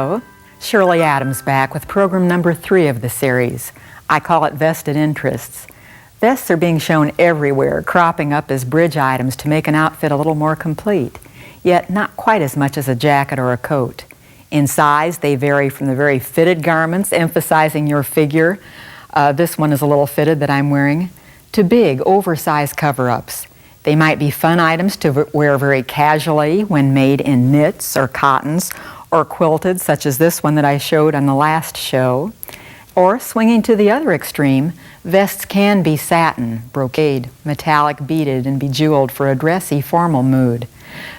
Hello, Shirley Adams back with program number 3 of the series. I call it Vested Interests. Vests are being shown everywhere, cropping up as bridge items to make an outfit a little more complete, yet not quite as much as a jacket or a coat. In size, they vary from the very fitted garments, emphasizing your figure. This one is a little fitted that I'm wearing, to big, oversized cover-ups. They might be fun items to wear very casually when made in knits or cottons or quilted, such as this one that I showed on the last show. Or swinging to the other extreme, vests can be satin, brocade, metallic beaded, and bejeweled for a dressy, formal mood.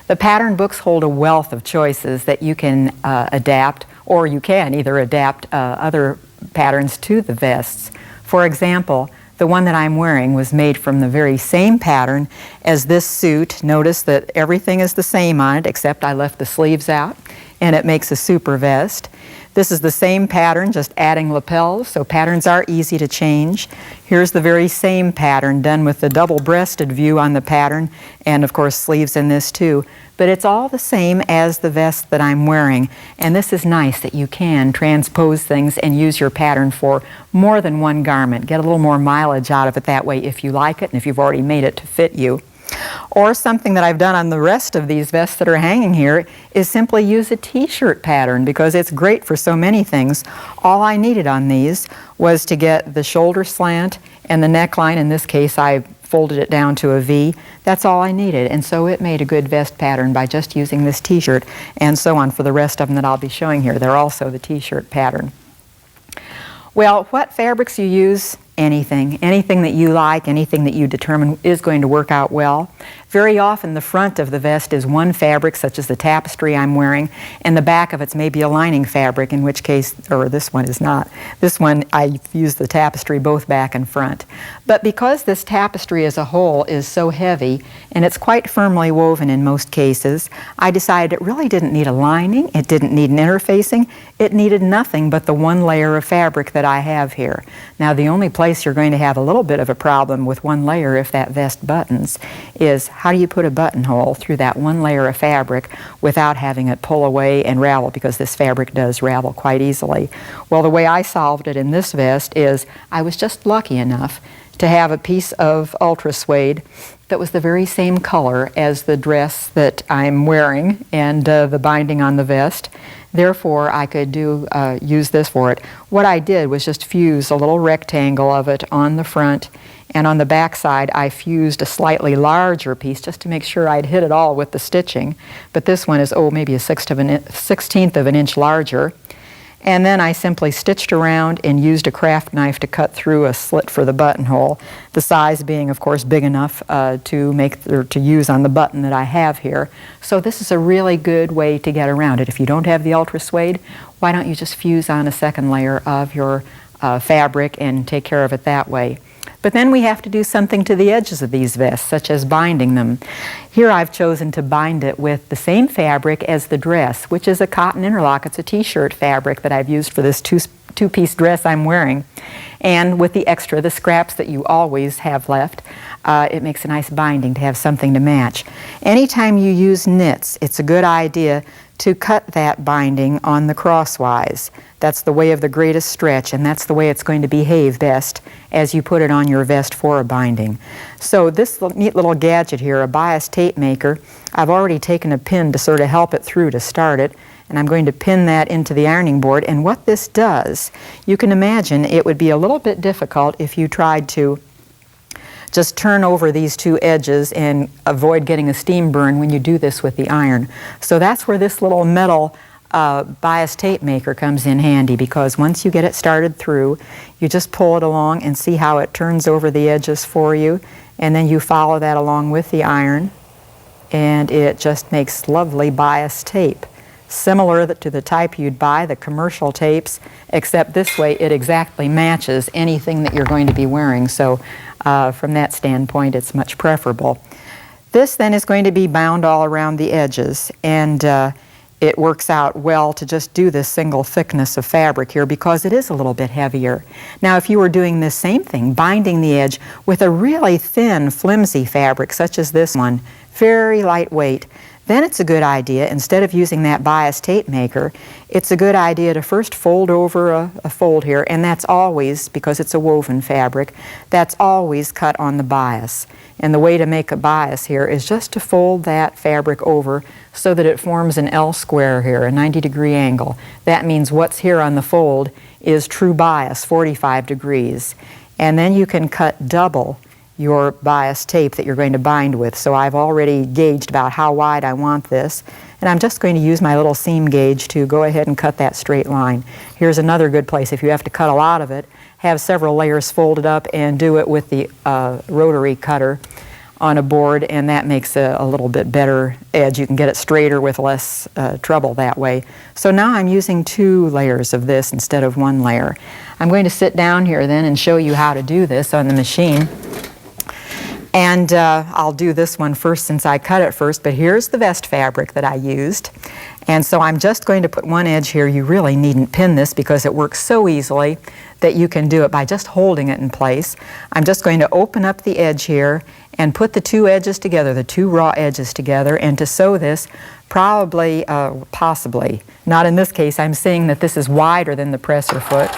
The pattern books hold a wealth of choices that you can adapt, or you can either adapt other patterns to the vests. For example, the one that I'm wearing was made from the very same pattern as this suit. Notice that everything is the same on it, except I left the sleeves out, and it makes a super vest. This is the same pattern, just adding lapels, so patterns are easy to change. Here's the very same pattern done with the double-breasted view on the pattern, and of course sleeves in this too. But it's all the same as the vest that I'm wearing, and this is nice that you can transpose things and use your pattern for more than one garment. Get a little more mileage out of it that way if you like it and if you've already made it to fit you. Or something that I've done on the rest of these vests that are hanging here is simply use a t-shirt pattern, because it's great for so many things. All I needed on these was to get the shoulder slant and the neckline. In this case, I folded it down to a V. That's all I needed, and so it made a good vest pattern by just using this t-shirt, and so on for the rest of them that I'll be showing here. They're also the t-shirt pattern. Well, what fabrics you use, anything that you like, anything that you determine is going to work out well. Very often the front of the vest is one fabric, such as the tapestry I'm wearing, and the back of it's maybe a lining fabric, in which case, or this one is not. This one, I use the tapestry both back and front. But because this tapestry as a whole is so heavy, and it's quite firmly woven in most cases, I decided it really didn't need a lining, it didn't need an interfacing, it needed nothing but the one layer of fabric that I have here. Now, the only place you're going to have a little bit of a problem with one layer if that vest buttons is how do you put a buttonhole through that one layer of fabric without having it pull away and ravel, because this fabric does ravel quite easily. Well, the way I solved it in this vest is I was just lucky enough to have a piece of ultra suede that was the very same color as the dress that I'm wearing and the binding on the vest. Therefore, I could use this for it. What I did was just fuse a little rectangle of it on the front, and on the back side I fused a slightly larger piece just to make sure I'd hit it all with the stitching. But this one is, maybe a 1/16 of an inch larger. And then I simply stitched around and used a craft knife to cut through a slit for the buttonhole, the size being, of course, big enough to use on the button that I have here. So this is a really good way to get around it. If you don't have the ultra suede, why don't you just fuse on a second layer of your fabric and take care of it that way? But then we have to do something to the edges of these vests, such as binding them. Here I've chosen to bind it with the same fabric as the dress, which is a cotton interlock. It's a t-shirt fabric that I've used for this two-piece dress I'm wearing. And with the extra, the scraps that you always have left, it makes a nice binding to have something to match. Anytime you use knits, it's a good idea to cut that binding on the crosswise. That's the way of the greatest stretch, and that's the way it's going to behave best as you put it on your vest for a binding. So this neat little gadget here, a bias tape maker, I've already taken a pin to sort of help it through to start it, and I'm going to pin that into the ironing board. And what this does, you can imagine it would be a little bit difficult if you tried to just turn over these two edges and avoid getting a steam burn when you do this with the iron. So that's where this little metal bias tape maker comes in handy, because once you get it started through, you just pull it along and see how it turns over the edges for you, and then you follow that along with the iron, and it just makes lovely bias tape. Similar to the type you'd buy, the commercial tapes, except this way it exactly matches anything that you're going to be wearing. So from that standpoint, it's much preferable. This then is going to be bound all around the edges, and it works out well to just do this single thickness of fabric here because it is a little bit heavier. Now, if you were doing this same thing, binding the edge with a really thin, flimsy fabric such as this one, very lightweight, then it's a good idea, instead of using that bias tape maker, it's a good idea to first fold over a fold here, and that's always, because it's a woven fabric, that's always cut on the bias. And the way to make a bias here is just to fold that fabric over so that it forms an L square here, a 90-degree angle. That means what's here on the fold is true bias, 45 degrees. And then you can cut double your bias tape that you're going to bind with. So I've already gauged about how wide I want this, and I'm just going to use my little seam gauge to go ahead and cut that straight line. Here's another good place. If you have to cut a lot of it, have several layers folded up and do it with the rotary cutter on a board, and that makes a little bit better edge. You can get it straighter with less trouble that way. So now I'm using 2 layers of this instead of 1 layer. I'm going to sit down here then and show you how to do this on the machine. And I'll do this one first since I cut it first, but here's the vest fabric that I used. And so I'm just going to put one edge here. You really needn't pin this because it works so easily that you can do it by just holding it in place. I'm just going to open up the edge here and put the 2 edges together, the 2 raw edges together, and to sew this, possibly, not in this case, I'm saying that this is wider than the presser foot,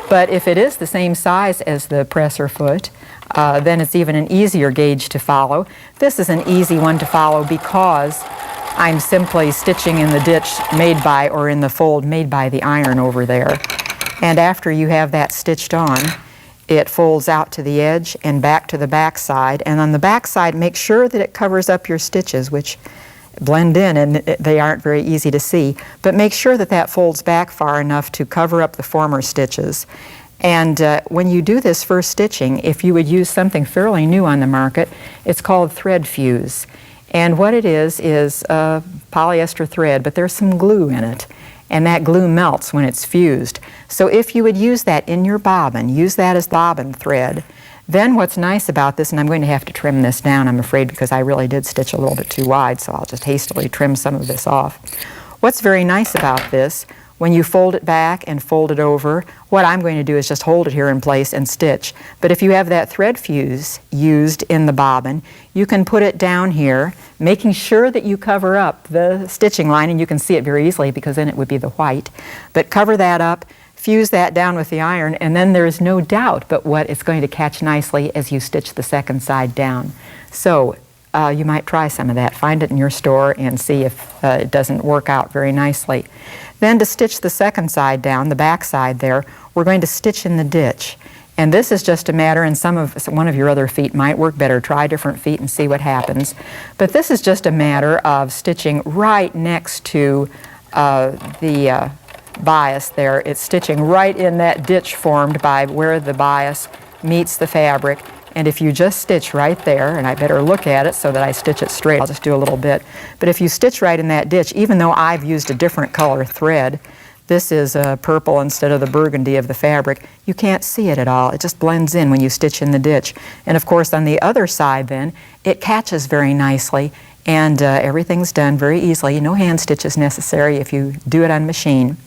but if it is the same size as the presser foot, then it's even an easier gauge to follow. This is an easy one to follow because I'm simply stitching in the ditch made by, or in the fold made by the iron over there. And after you have that stitched on, it folds out to the edge and back to the back side. And on the back side, make sure that it covers up your stitches, which blend in and they aren't very easy to see. But make sure that that folds back far enough to cover up the former stitches. And when you do this first stitching, if you would use something fairly new on the market, it's called thread fuse. And what it is polyester thread, but there's some glue in it. And that glue melts when it's fused. So if you would use that in your bobbin, use that as bobbin thread, then what's nice about this, and I'm going to have to trim this down, I'm afraid, because I really did stitch a little bit too wide, so I'll just hastily trim some of this off. What's very nice about this, when you fold it back and fold it over, what I'm going to do is just hold it here in place and stitch. But if you have that thread fuse used in the bobbin, you can put it down here, making sure that you cover up the stitching line, and you can see it very easily because then it would be the white. But cover that up, fuse that down with the iron, and then there is no doubt but what it's going to catch nicely as you stitch the second side down. So you might try some of that. Find it in your store and see if it doesn't work out very nicely. Then to stitch the second side down, the back side there, we're going to stitch in the ditch. And this is just a matter, and one of your other feet might work better. Try different feet and see what happens. But this is just a matter of stitching right next to the bias there. It's stitching right in that ditch formed by where the bias meets the fabric. And if you just stitch right there, and I better look at it so that I stitch it straight, I'll just do a little bit. But if you stitch right in that ditch, even though I've used a different color thread, this is purple instead of the burgundy of the fabric, you can't see it at all. It just blends in when you stitch in the ditch. And of course on the other side then, it catches very nicely, and everything's done very easily. No hand stitches necessary if you do it on machine.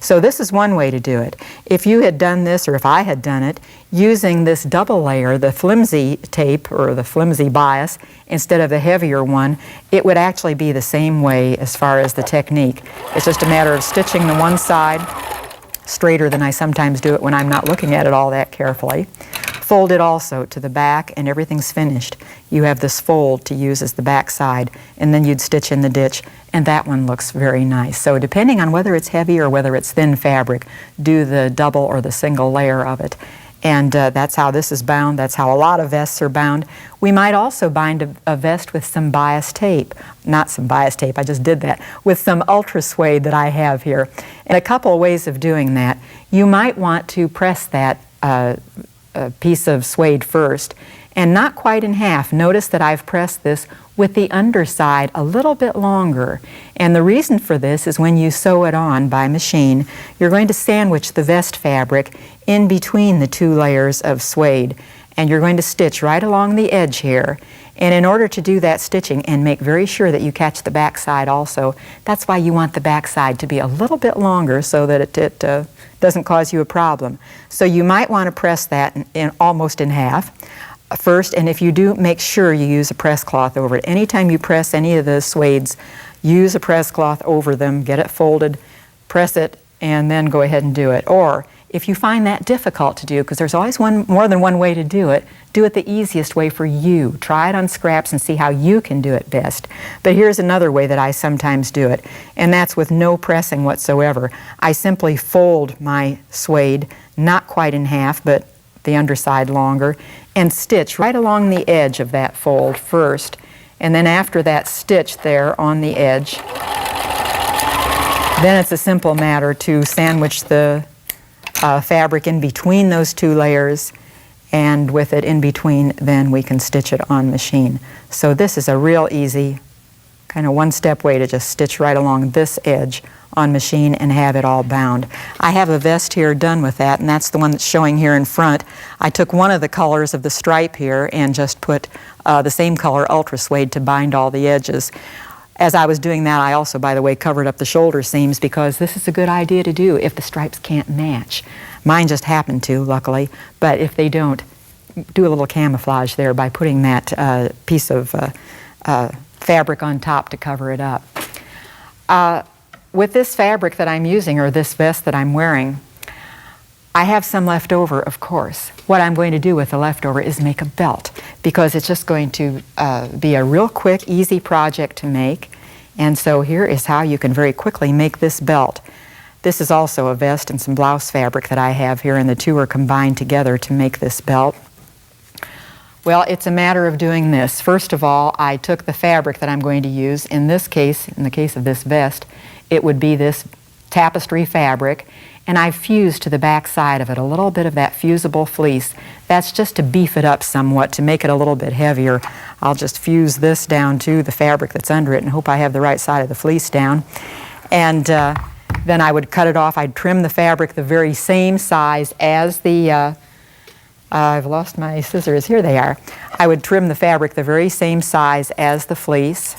So this is one way to do it. If you had done this, or if I had done it, using this double layer, the flimsy tape or the flimsy bias, instead of the heavier one, it would actually be the same way as far as the technique. It's just a matter of stitching the one side straighter than I sometimes do it when I'm not looking at it all that carefully. Fold it also to the back and everything's finished. You have this fold to use as the back side, and then you'd stitch in the ditch, and that one looks very nice. So depending on whether it's heavy or whether it's thin fabric, do the double or the single layer of it. And that's how this is bound. That's how a lot of vests are bound. We might also bind a vest with some bias tape. Not some bias tape, I just did that. With some ultra suede that I have here. And a couple of ways of doing that. You might want to press that piece of suede first, and not quite in half. Notice that I've pressed this with the underside a little bit longer. And the reason for this is when you sew it on by machine, you're going to sandwich the vest fabric in between the 2 layers of suede. And you're going to stitch right along the edge here. And in order to do that stitching and make very sure that you catch the back side also, that's why you want the back side to be a little bit longer so that it doesn't cause you a problem. So you might want to press that almost in half. first, and if you do, make sure you use a press cloth over it. Anytime you press any of the suedes, use a press cloth over them, get it folded, press it, and then go ahead and do it. Or if you find that difficult to do, because there's always more than one way to do it the easiest way for you. Try it on scraps and see how you can do it best. But here's another way that I sometimes do it, and that's with no pressing whatsoever. I simply fold my suede, not quite in half, but the underside longer, and stitch right along the edge of that fold first, and then after that stitch there on the edge, then it's a simple matter to sandwich the fabric in between those two layers, and with it in between, then we can stitch it on machine. So this is a real easy kind of one-step way to just stitch right along this edge on machine and have it all bound. I have a vest here done with that, and that's the one that's showing here in front. I took one of the colors of the stripe here and just put the same color ultra suede to bind all the edges. As I was doing that, I also, by the way, covered up the shoulder seams, because this is a good idea to do if the stripes can't match. Mine just happened to, luckily, but if they don't, do a little camouflage there by putting that piece of fabric on top to cover it up. With this fabric that I'm using, or this vest that I'm wearing, I have some left over, of course. What I'm going to do with the leftover is make a belt, because it's just going to be a real quick, easy project to make. And so here is how you can very quickly make this belt. This is also a vest and some blouse fabric that I have here, and the two are combined together to make this belt. Well, it's a matter of doing this. First of all, I took the fabric that I'm going to use. In this case, in the case of this vest, it would be this tapestry fabric, and I fused to the back side of it a little bit of that fusible fleece. That's just to beef it up somewhat, to make it a little bit heavier. I'll just fuse this down to the fabric that's under it and hope I have the right side of the fleece down. And then I would cut it off. I'd trim the fabric the very same size as the I've lost my scissors. Here they are. I would trim the fabric the very same size as the fleece.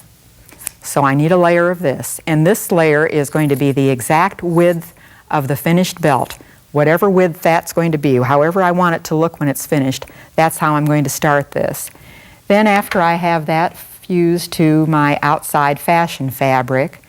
So I need a layer of this. And this layer is going to be the exact width of the finished belt. Whatever width that's going to be, however I want it to look when it's finished, that's how I'm going to start this. Then after I have that fused to my outside fashion fabric,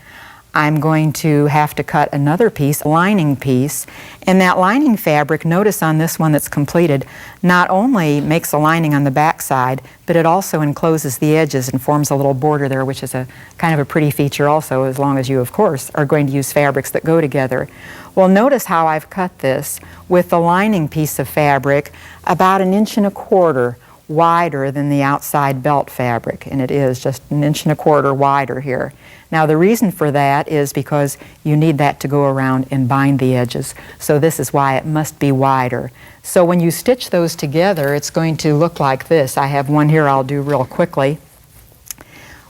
I'm going to have to cut another piece, a lining piece, and that lining fabric, notice on this one that's completed, not only makes a lining on the back side, but it also encloses the edges and forms a little border there, which is a kind of a pretty feature also, as long as you, of course, are going to use fabrics that go together. Well, notice how I've cut this with the lining piece of fabric about 1.25 inches wider than the outside belt fabric, and it is just 1.25 inches wider here. Now the reason for that is because you need that to go around and bind the edges, so this is why it must be wider. So when you stitch those together, it's going to look like this. I have one here I'll do real quickly.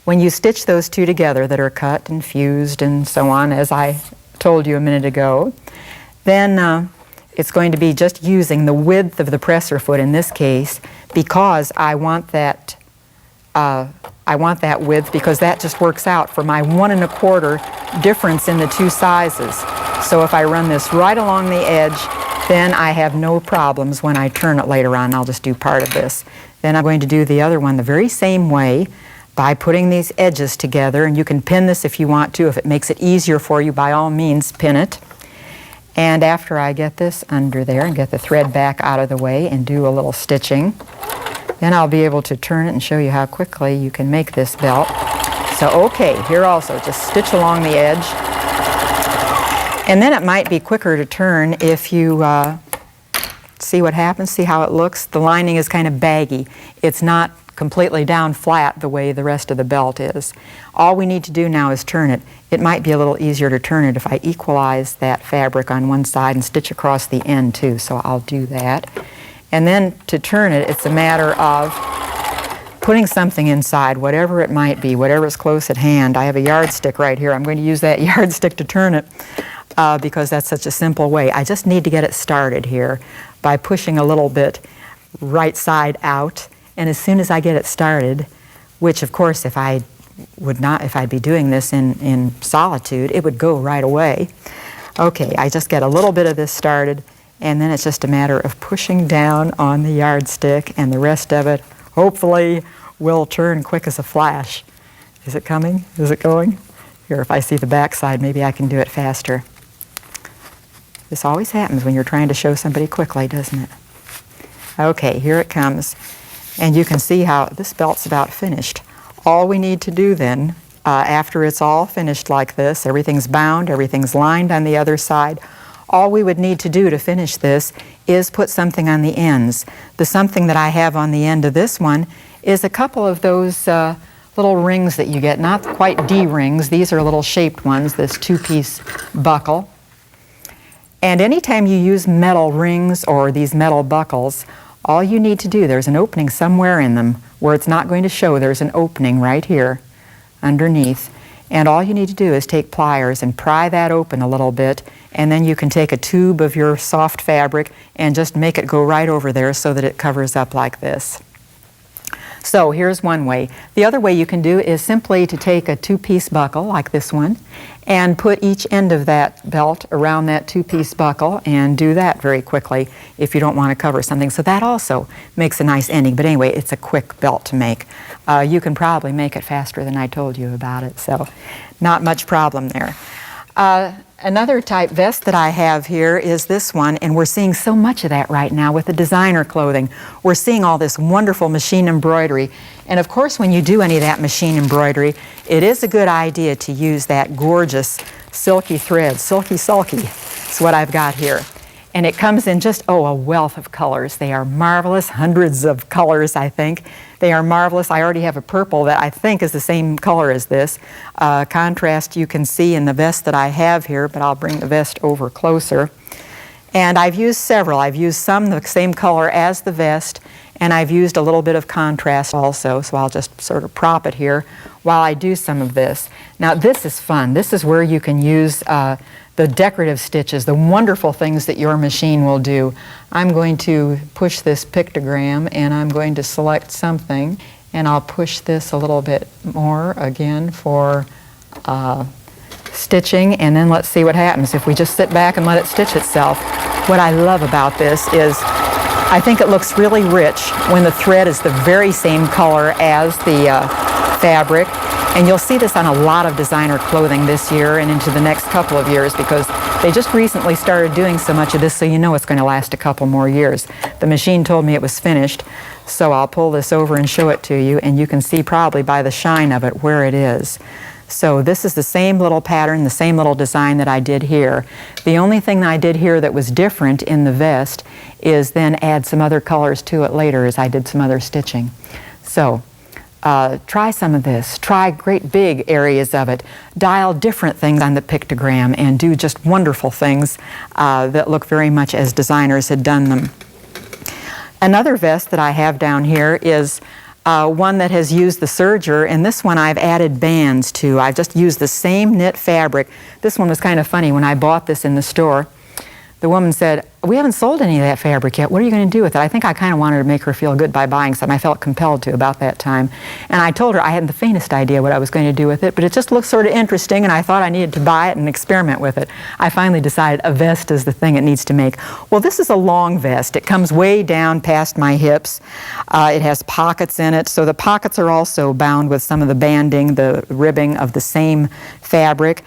When you stitch those two together that are cut and fused and so on, as I told you a minute ago, then it's going to be just using the width of the presser foot in this case, because I want that width, because that just works out for my 1.25 difference in the two sizes. So if I run this right along the edge, then I have no problems when I turn it later on. I'll just do part of this. Then I'm going to do the other one the very same way by putting these edges together, and you can pin this if you want to. If it makes it easier for you, by all means, pin it. And after I get this under there and get the thread back out of the way and do a little stitching, then I'll be able to turn it and show you how quickly you can make this belt. So okay, here also, just stitch along the edge. And then it might be quicker to turn if you see what happens, see how it looks. The lining is kind of baggy. It's not completely down flat the way the rest of the belt is. All we need to do now is turn it. It might be a little easier to turn it if I equalize that fabric on one side and stitch across the end too, so I'll do that. And then to turn it, it's a matter of putting something inside, whatever it might be, whatever is close at hand. I have a yardstick right here. I'm going to use that yardstick to turn it because that's such a simple way. I just need to get it started here by pushing a little bit right side out. And as soon as I get it started, which of course if I'd be doing this in solitude, it would go right away. Okay, I just get a little bit of this started, And then it's just a matter of pushing down on the yardstick, and the rest of it, hopefully, will turn quick as a flash. Is it coming? Is it going? Here, if I see the back side, maybe I can do it faster. This always happens when you're trying to show somebody quickly, doesn't it? Okay, here it comes. And you can see how this belt's about finished. All we need to do then, after it's all finished like this, everything's bound, everything's lined on the other side, all we would need to do to finish this is put something on the ends. The something that I have on the end of this one is a couple of those little rings that you get, not quite D-rings, these are little shaped ones, this two-piece buckle. And anytime you use metal rings or these metal buckles, all you need to do, there's an opening somewhere in them where it's not going to show, there's an opening right here underneath. And all you need to do is take pliers and pry that open a little bit, and then you can take a tube of your soft fabric and just make it go right over there so that it covers up like this. So here's one way. The other way you can do is simply to take a two-piece buckle like this one and put each end of that belt around that two-piece buckle and do that very quickly if you don't want to cover something. So that also makes a nice ending. But anyway, it's a quick belt to make. You can probably make it faster than I told you about it, so not much problem there. Another type vest that I have here is this one, and we're seeing so much of that right now with the designer clothing. We're seeing all this wonderful machine embroidery. And of course, when you do any of that machine embroidery, it is a good idea to use that gorgeous silky thread. Silky sulky is what I've got here. And it comes in just, a wealth of colors. They are marvelous, hundreds of colors, I think. They are marvelous. I already have a purple that I think is the same color as this. Contrast you can see in the vest that I have here, but I'll bring the vest over closer. And I've used several. I've used some the same color as the vest, and I've used a little bit of contrast also, so I'll just sort of prop it here while I do some of this. Now this is fun. This is where you can use the decorative stitches, the wonderful things that your machine will do. I'm going to push this pictogram and I'm going to select something, and I'll push this a little bit more again for stitching, and then let's see what happens if we just sit back and let it stitch itself. What I love about this is I think it looks really rich when the thread is the very same color as the fabric. And you'll see this on a lot of designer clothing this year and into the next couple of years, because they just recently started doing so much of this, so you know it's going to last a couple more years. The machine told me it was finished, so I'll pull this over and show it to you, and you can see probably by the shine of it where it is. So this is the same little pattern, the same little design that I did here. The only thing that I did here that was different in the vest is then add some other colors to it later as I did some other stitching. So try some of this. Try great big areas of it. Dial different things on the pictogram and do just wonderful things that look very much as designers had done them. Another vest that I have down here is one that has used the serger, and this one I've added bands to. I've just used the same knit fabric. This one was kind of funny. When I bought this in the store, the woman said, "We haven't sold any of that fabric yet. What are you going to do with it?" I think I kind of wanted to make her feel good by buying some. I felt compelled to about that time. And I told her I hadn't the faintest idea what I was going to do with it, but it just looked sort of interesting, and I thought I needed to buy it and experiment with it. I finally decided a vest is the thing it needs to make. Well, this is a long vest. It comes way down past my hips. It has pockets in it, so the pockets are also bound with some of the banding, the ribbing of the same fabric.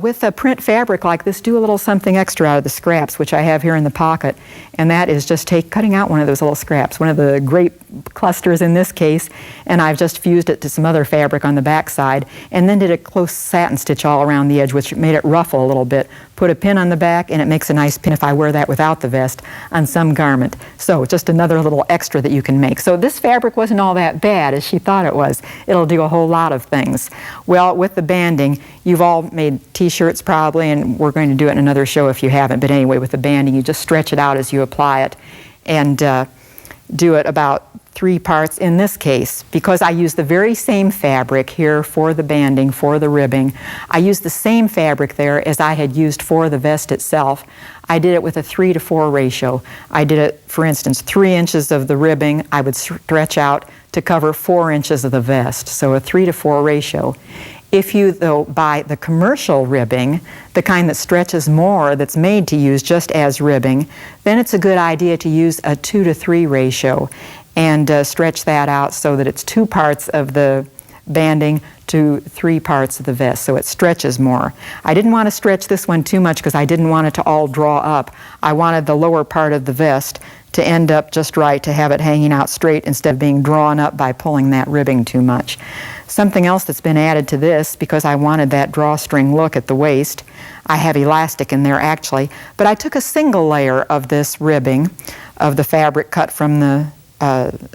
With a print fabric like this, do a little something extra out of the scraps, which I have here in the pocket, and that is just cutting out one of those little scraps, one of the grape clusters in this case, and I've just fused it to some other fabric on the back side, and then did a close satin stitch all around the edge, which made it ruffle a little bit. Put a pin on the back, and it makes a nice pin if I wear that without the vest on some garment. So just another little extra that you can make. So this fabric wasn't all that bad as she thought it was. It'll do a whole lot of things. Well, with the banding, you've all made t-shirts probably, and we're going to do it in another show if you haven't, but anyway, with the banding, you just stretch it out as you apply it, and do it about 3 parts in this case, because I use the very same fabric here for the banding, for the ribbing. I used the same fabric there as I had used for the vest itself. I did it with a 3 to 4 ratio. I did it, for instance, 3 inches of the ribbing I would stretch out to cover 4 inches of the vest, so a 3 to 4 ratio. If you, though, buy the commercial ribbing, the kind that stretches more, that's made to use just as ribbing, then it's a good idea to use a 2-to-3 ratio and stretch that out so that it's 2 parts of the banding to 3 parts of the vest, so it stretches more. I didn't want to stretch this one too much because I didn't want it to all draw up. I wanted the lower part of the vest to end up just right, to have it hanging out straight instead of being drawn up by pulling that ribbing too much. Something else that's been added to this, because I wanted that drawstring look at the waist, I have elastic in there actually, but I took a single layer of this ribbing of the fabric cut from the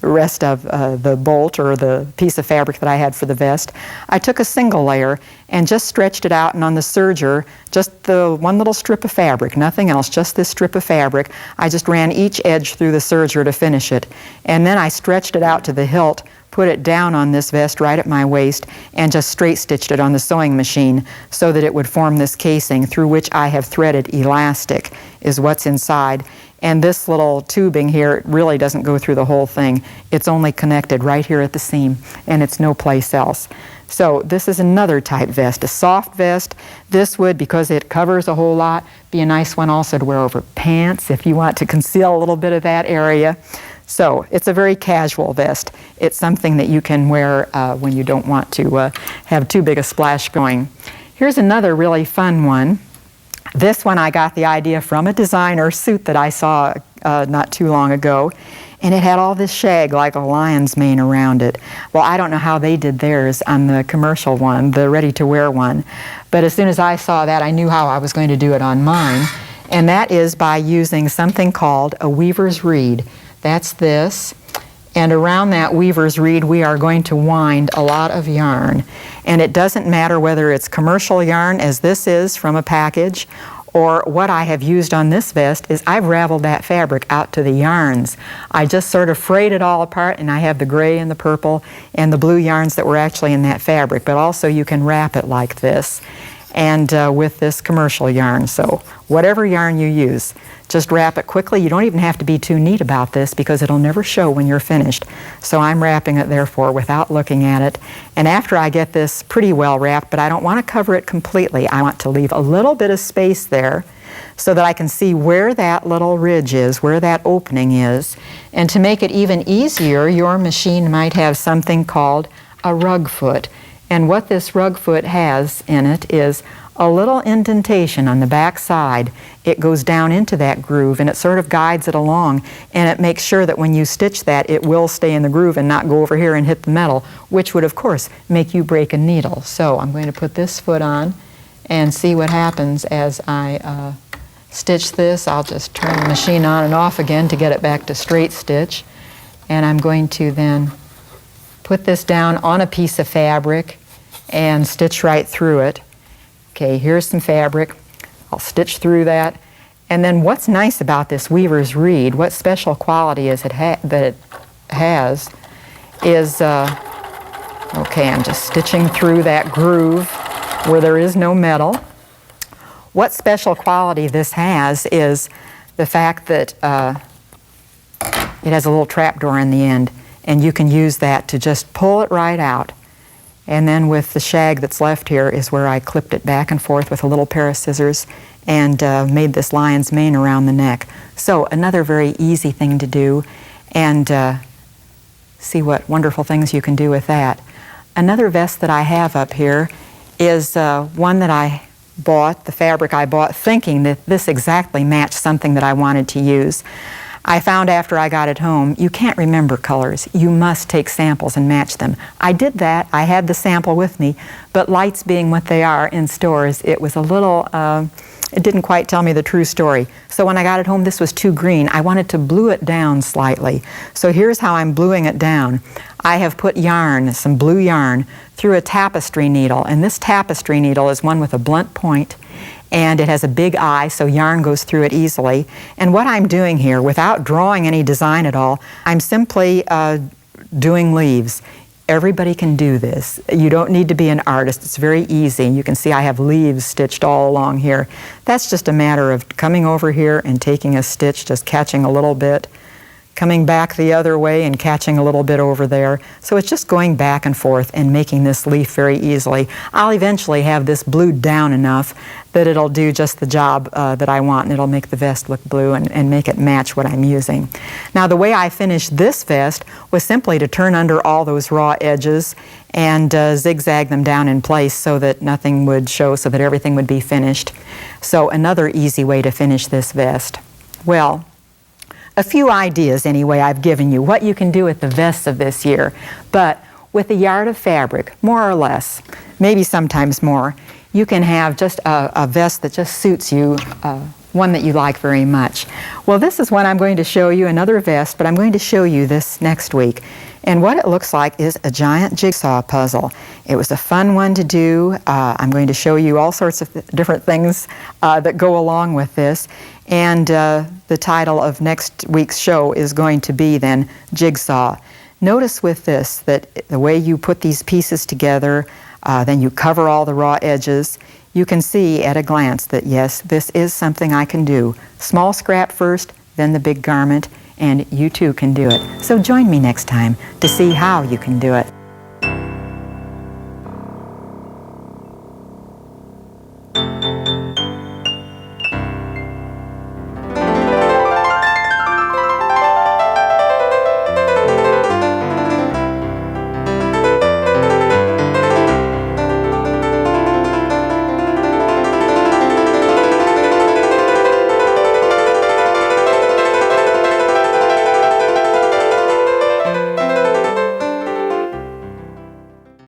rest of the bolt or the piece of fabric that I had for the vest. I took a single layer and just stretched it out, and on the serger, just the one little strip of fabric, nothing else, just this strip of fabric. I just ran each edge through the serger to finish it, and then I stretched it out to the hilt, put it down on this vest right at my waist, and just straight stitched it on the sewing machine so that it would form this casing through which I have threaded elastic, is what's inside. And this little tubing here, it really doesn't go through the whole thing. It's only connected right here at the seam, and it's no place else. So this is another type vest, a soft vest. This would, because it covers a whole lot, be a nice one also to wear over pants if you want to conceal a little bit of that area. So it's a very casual vest. It's something that you can wear when you don't want to have too big a splash going. Here's another really fun one. This one I got the idea from a designer suit that I saw not too long ago, and it had all this shag like a lion's mane around it. Well, I don't know how they did theirs on the commercial one, the ready-to-wear one, but as soon as I saw that, I knew how I was going to do it on mine, and that is by using something called a weaver's reed. That's this, and around that weaver's reed we are going to wind a lot of yarn. And it doesn't matter whether it's commercial yarn, as this is from a package, or what I have used on this vest is I've raveled that fabric out to the yarns. I just sort of frayed it all apart, and I have the gray and the purple and the blue yarns that were actually in that fabric, but also you can wrap it like this, and with this commercial yarn. So whatever yarn you use, just wrap it quickly. You don't even have to be too neat about this because it'll never show when you're finished. So I'm wrapping it therefore without looking at it. And after I get this pretty well wrapped, but I don't want to cover it completely, I want to leave a little bit of space there so that I can see where that little ridge is, where that opening is. And to make it even easier, your machine might have something called a rug foot. And what this rug foot has in it is a little indentation on the back side. It goes down into that groove and it sort of guides it along, and it makes sure that when you stitch that it will stay in the groove and not go over here and hit the metal, which would of course make you break a needle. So I'm going to put this foot on and see what happens as I stitch this. I'll just turn the machine on and off again to get it back to straight stitch, and I'm going to then put this down on a piece of fabric and stitch right through it. Okay, here's some fabric. I'll stitch through that. And then what's nice about this weaver's reed, what special quality is it that it has, is, okay, I'm just stitching through that groove where there is no metal. What special quality this has is the fact that it has a little trap door in the end, and you can use that to just pull it right out. And then with the shag that's left here is where I clipped it back and forth with a little pair of scissors and made this lion's mane around the neck. So another very easy thing to do, and see what wonderful things you can do with that. Another vest that I have up here is one that I bought, the fabric I bought, thinking that this exactly matched something that I wanted to use. I found after I got it home, you can't remember colors. You must take samples and match them. I did that. I had the sample with me, but lights being what they are in stores, it was a little, it didn't quite tell me the true story. So when I got it home, this was too green. I wanted to blue it down slightly. So here's how I'm bluing it down. I have put yarn, some blue yarn, through a tapestry needle, and this tapestry needle is one with a blunt point, and it has a big eye, so yarn goes through it easily. And what I'm doing here, without drawing any design at all, I'm simply doing leaves. Everybody can do this. You don't need to be an artist. It's very easy. You can see I have leaves stitched all along here. That's just a matter of coming over here and taking a stitch, just catching a little bit, coming back the other way and catching a little bit over there. So it's just going back and forth and making this leaf very easily. I'll eventually have this blued down enough that it'll do just the job that I want, and it'll make the vest look blue and make it match what I'm using. Now, the way I finished this vest was simply to turn under all those raw edges and zigzag them down in place so that nothing would show, so that everything would be finished. So another easy way to finish this vest. Well, a few ideas anyway I've given you, what you can do with the vests of this year. But with a yard of fabric, more or less, maybe sometimes more, you can have just a vest that just suits you, one that you like very much. Well, this is one I'm going to show you, another vest, but I'm going to show you this next week. And what it looks like is a giant jigsaw puzzle. It was a fun one to do. I'm going to show you all sorts of different things that go along with this. And the title of next week's show is going to be then Jigsaw. Notice with this that the way you put these pieces together, then you cover all the raw edges, you can see at a glance that yes, this is something I can do. Small scrap first, then the big garment, and you too can do it. So join me next time to see how you can do it.